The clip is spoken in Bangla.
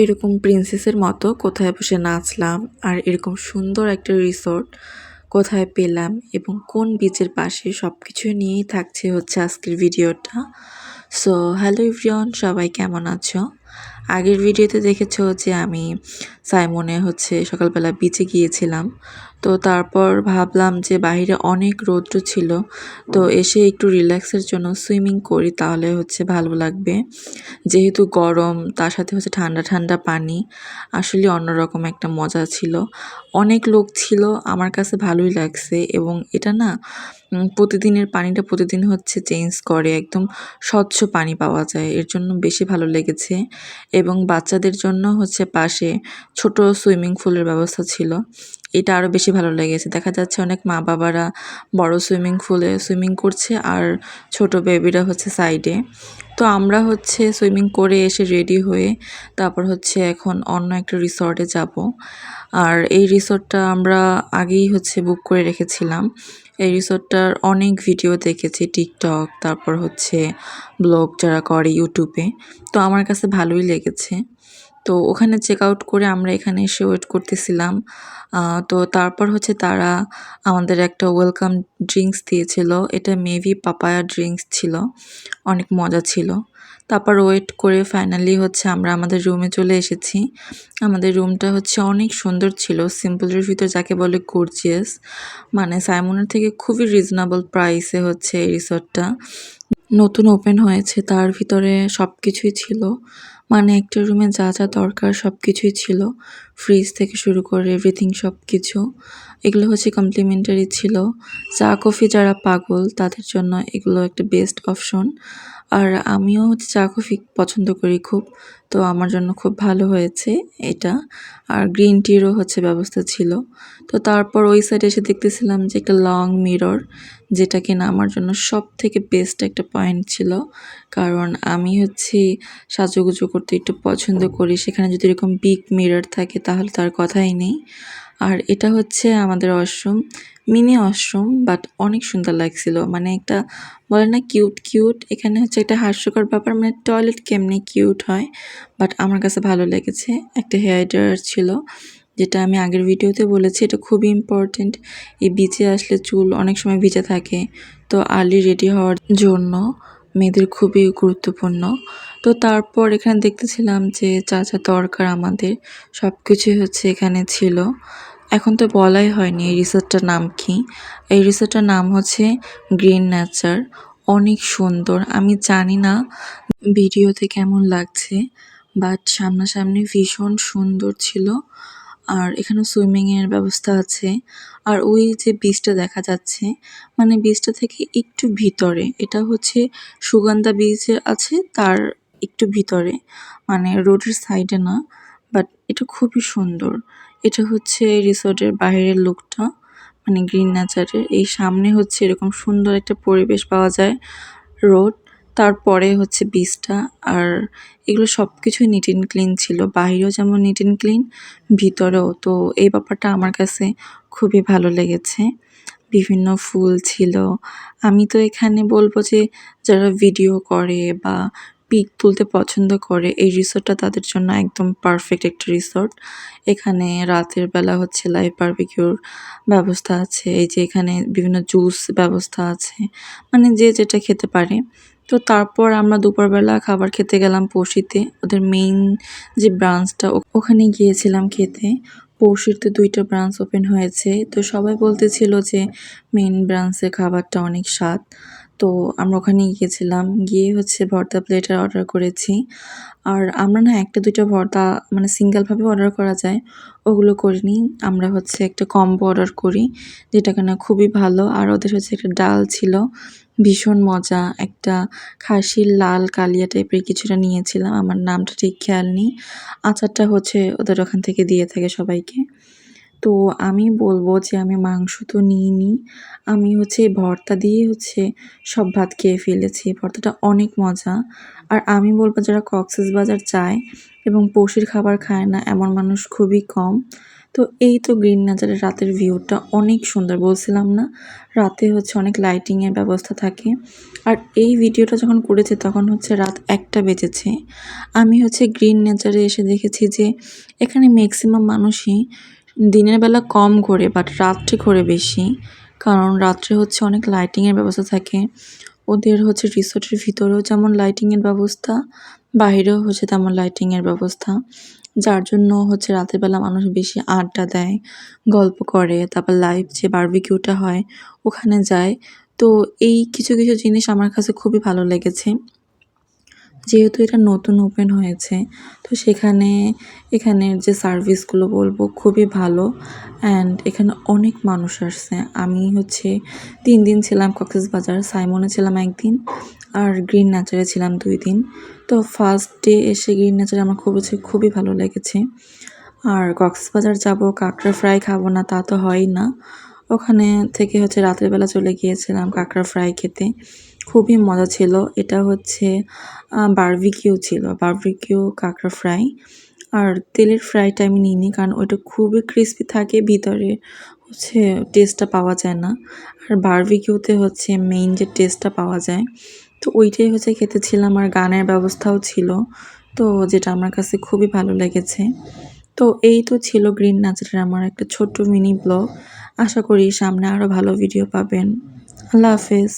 এরকম প্রিন্সেসের মতো কোথায় বসে নাচলাম আর এরকম সুন্দর একটা রিসোর্ট কোথায় পেলাম এবং কোন বিচের পাশে সবকিছু নিয়েই থাকছে হচ্ছে আজকের ভিডিওটা। সো হ্যালো এভরিওয়ান, সবাই কেমন আছো? আগের ভিডিওতে দেখেছো যে আমি সাইমনে হচ্ছে সকালবেলা বিচে গিয়েছিলাম। তো তারপর ভাবলাম যে বাইরে অনেক রৌদ্র ছিল, তো এসে একটু রিল্যাক্সের জন্য সুইমিং করি, তাহলে হচ্ছে ভালো লাগবে। যেহেতু গরম, তার সাথে হচ্ছে ঠান্ডা ঠান্ডা পানি, আসলে অন্যরকম একটা মজা ছিল। অনেক লোক ছিল, আমার কাছে ভালোই লাগছে এবং এটা না প্রতিদিনের পানিটা প্রতিদিন হচ্ছে চেঞ্জ করে, একদম স্বচ্ছ পানি পাওয়া যায়, এর জন্য বেশি ভালো লেগেছে। এবং বাচ্চাদের জন্য হচ্ছে পাশে ছোট সুইমিং পুলের ব্যবস্থা ছিল, এটা আরও বেশি ভালো লেগেছে। দেখা যাচ্ছে অনেক মা বাবারা বড় সুইমিং পুলে সুইমিং করছে আর ছোট বেবিরা হচ্ছে সাইডে। তো আমরা হচ্ছে সুইমিং করে এসে রেডি হয়ে তারপর হচ্ছে এখন অন্য একটা রিসর্টে যাব। আর এই রিসর্টটা আমরা আগেই হচ্ছে বুক করে রেখেছিলাম। এই রিসর্টটার অনেক ভিডিও দেখেছি টিকটক, তারপর হচ্ছে ব্লগ যারা করে ইউটিউবে। তো আমার কাছে ভালোই লেগেছে। তো ওখানে চেক আউট করে আমরা এখানে এসে ওয়েট করতেছিলাম। তো তারপর হচ্ছে তারা আমাদের একটা ওয়েলকাম ড্রিঙ্কস দিয়েছিল, এটা মেবি পাপায়া ড্রিঙ্কস ছিল, অনেক মজা ছিল। তারপর ওয়েট করে ফাইনালি হচ্ছে আমরা আমাদের রুমে চলে এসেছি। আমাদের রুমটা হচ্ছে অনেক সুন্দর ছিল, সিম্পলের ভিতর যাকে বলে গর্জিয়াস। মানে সাইমনের থেকে খুবই রিজনেবল প্রাইসে হচ্ছে এই রিসর্টটা নতুন ওপেন হয়েছে, তার ভিতরে সব কিছুই ছিল। মানে একটা রুমে যা যা দরকার সব কিছুই ছিল, ফ্রিজ থেকে শুরু করে এভরিথিং সব কিছু। এগুলো হচ্ছে কমপ্লিমেন্টারি ছিল। চা কফি যারা পাগল তাদের জন্য এগুলো একটা বেস্ট অপশন। আর আমিও হচ্ছে চা কফি পছন্দ করি খুব, তো আমার জন্য খুব ভালো হয়েছে এটা। আর গ্রিন টিরও হচ্ছে ব্যবস্থা ছিল। তো তারপর ওই সাইডে এসে দেখতেছিলাম যে একটা লং মিরর, যেটা কিনা আমার জন্য সব থেকে বেস্ট একটা পয়েন্ট ছিল। কারণ আমি হচ্ছে সাজুগুজু করতে একটু পছন্দ করি, সেখানে যদি এরকম বিগ মিরর থাকে তাহলে তার কথাই নেই। আর এটা হচ্ছে আমাদের ওয়াশরুম, মিনি ওয়াশরুম, বাট অনেক সুন্দর লাগছিল। মানে একটা বলে না কিউট কিউট, এখানে হচ্ছে একটা হাস্যকর ব্যাপার, মানে টয়লেট কেমনি কিউট হয়, বাট আমার কাছে ভালো লেগেছে। একটা হেয়ার ড্রায়ার ছিল, যেটা আমি আগের ভিডিওতে বলেছি, এটা খুবই ইম্পর্টেন্ট। এই বিচে আসলে চুল অনেক সময় ভিজে থাকে, তো আর্লি রেডি হওয়ার জন্য মেয়েদের খুবই গুরুত্বপূর্ণ। তো তারপর এখানে দেখতেছিলাম যে যা যা দরকার আমাদের সব কিছুই হচ্ছে এখানে ছিল। এখন তো বলাই হয়নি এই রিসোর্টটার নাম কি। এই রিসোর্টটার নাম হচ্ছে গ্রিন নেচার। অনেক সুন্দর, আমি জানি না ভিডিওতে কেমন লাগছে, বাট সামনাসামনি ভীষণ সুন্দর ছিল। আর এখানে সুইমিংয়ের ব্যবস্থা আছে। আর ওই যে বিচটা দেখা যাচ্ছে, মানে বিচটা থেকে একটু ভিতরে, এটা হচ্ছে সুগন্ধা বিচ আছে তার একটু ভিতরে, মানে রোডের সাইডে না, বাট এটা খুবই সুন্দর। এটা হচ্ছে রিসোর্টের বাইরের লুকটা, মানে গ্রিন নেচারের এই সামনে হচ্ছে এরকম সুন্দর একটা পরিবেশ পাওয়া যায়, রোড, তারপরে হচ্ছে বিচটা। আর এগুলো সব কিছুই নিট অ্যান্ড ক্লিন ছিল, বাইরেও যেমন নিট অ্যান্ড ক্লিন, ভিতরেও। তো এই ব্যাপারটা আমার কাছে খুবই ভালো লেগেছে। বিভিন্ন ফুল ছিল। আমি তো এখানে বলবো যে যারা ভিডিও করে বা পিক তুলতে পছন্দ করে, এই রিসোর্টটা তাদের জন্য একদম পারফেক্ট একটা রিসোর্ট। এখানে রাতের বেলা হচ্ছে লাইভ বারবিকিউর ব্যবস্থা আছে, এই যে এখানে বিভিন্ন জুস ব্যবস্থা আছে, মানে যে যেটা খেতে পারে। তো তারপর আমরা দুপুরবেলা খাবার খেতে গেলাম পড়শিতে, ওদের মেইন যে ব্রাঞ্চটা ওখানে গিয়েছিলাম খেতে। পড়শিতে 2টা ব্রাঞ্চ ওপেন হয়েছে, তো সবাই বলতেছিল যে মেইন ব্রাঞ্চের খাবারটা অনেক স্বাদ। তো আমরা ওখানে গিয়েছিলাম, গিয়ে হচ্ছে ভর্তা প্লেটার অর্ডার করেছি। আর আমরা না 1-2টা ভর্তা মানে সিঙ্গেলভাবে অর্ডার করা যায়, ওগুলো করিনি। আমরা হচ্ছে একটা কম্বো অর্ডার করি, যেটা কিনা খুবই ভালো। আর ওদের হচ্ছে একটা ডাল ছিল, ভীষণ মজা। একটা খাসির লাল কালিয়া টাইপের কিছুটা নিয়েছিলাম, আমার নামটা ঠিক খেয়াল নেই। আচারটা হচ্ছে ওদের ওখান থেকে দিয়ে থাকে সবাইকে। তো আমি বলবো যে আমি মাংস তো নিইনি, আমি হচ্ছে এই ভর্তা দিয়ে হচ্ছে সব ভাত খেয়ে ফেলেছি। ভর্তাটা অনেক মজা। আর আমি বলবো যারা কক্সবাজার যায় এবং পশুর খাবার খায় না এমন মানুষ খুবই কম। তো এই তো গ্রিন নেচারের রাতের ভিউটা অনেক সুন্দর, বলছিলাম না রাতে হচ্ছে অনেক লাইটিংয়ের ব্যবস্থা থাকে। আর এই ভিডিওটা যখন করেছি তখন হচ্ছে রাত ১টা বেজেছে। আমি হচ্ছে গ্রিন নেচারে এসে দেখেছি যে এখানে ম্যাক্সিমাম মানুষই দিনের বেলা কম ঘোরে বাট রাত্রে ঘোরে বেশি। কারণ রাত্রে হচ্ছে অনেক লাইটিংয়ের ব্যবস্থা থাকে। ওদের হচ্ছে রিসোর্টের ভিতরেও যেমন লাইটিংয়ের ব্যবস্থা, বাহিরেও হচ্ছে তেমন লাইটিংয়ের ব্যবস্থা। যার জন্য হচ্ছে রাতের বেলা মানুষ বেশি আড্ডা দেয়, গল্প করে, তারপর লাইভ যে বারবিকিউটা হয় ওখানে যায়। তো এই কিছু, কিছু জিনিস আমার কাছে খুবই ভালো লেগেছে। যেহেতু এটা নতুন ওপেন হয়েছে তো এখানের যে সার্ভিসগুলো বলবো খুবই ভালো অ্যান্ড এখানে অনেক মানুষ আসছে। আমি হচ্ছে ৩ দিন ছিলাম কক্সবাজার, সাইমনে ছিলাম ১ দিন আর গ্রিন নেচারে ছিলাম ২ দিন। তো ফার্স্ট ডে এসে গ্রিন নেচারে আমার খুবই ভালো লেগেছে। আর কক্সবাজার যাব, কাঁকড়া ফ্রাই খাবো না তা তো হয়ই না। ওখানে থেকে হচ্ছে রাতের বেলা চলে গিয়েছিলাম কাঁকড়া ফ্রাই খেতে। খুবই মজা ছিল। এটা হচ্ছে বারবিকিউ ছিল, বারবিকিউ কাঁকড়া ফ্রাই। আর তেলের ফ্রাইটা আমি নিইনি কারণ ওইটা খুবই ক্রিস্পি থাকে, ভিতরে হচ্ছে টেস্টটা পাওয়া যায় না। আর বারবিকিউতে হচ্ছে মেইন যে টেস্টটা পাওয়া যায়, তো ওইটাই হচ্ছে খেতেছিলাম। আর গানের ব্যবস্থাও ছিল, তো যেটা আমার কাছে খুবই ভালো লেগেছে। তো এই তো ছিল গ্রিন নেচারের আমার একটা ছোট্ট মিনি ব্লগ। আশা করি সামনে আরও ভালো ভিডিও পাবেন। আল্লাহ হাফেজ।